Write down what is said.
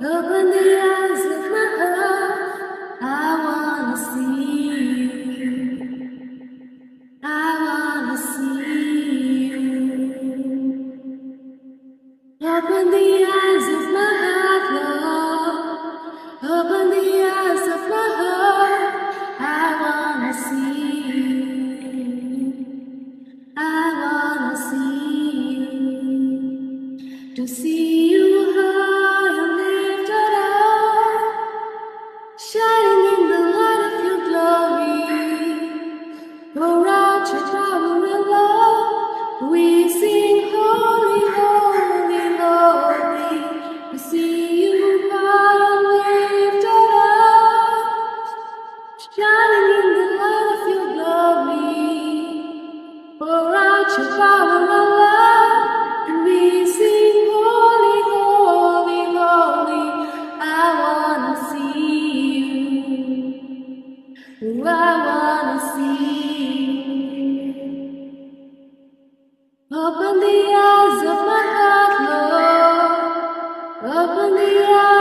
Open the eyes of my heart. I wanna see you. I wanna see you. Open the eyes of my heart, Lord. Open the eyes of my heart. I wanna see you. I wanna see you. To see you high and lifted up, shining in the light of your glory. Pour out your power and love. We sing holy, holy, holy. To see you high and lifted up, shining in the light of your glory. Pour out your power and love, and we sing holy, holy, holy. I wanna see you. I wanna see you. Open the eyes of my heart, Lord. Open the eyes.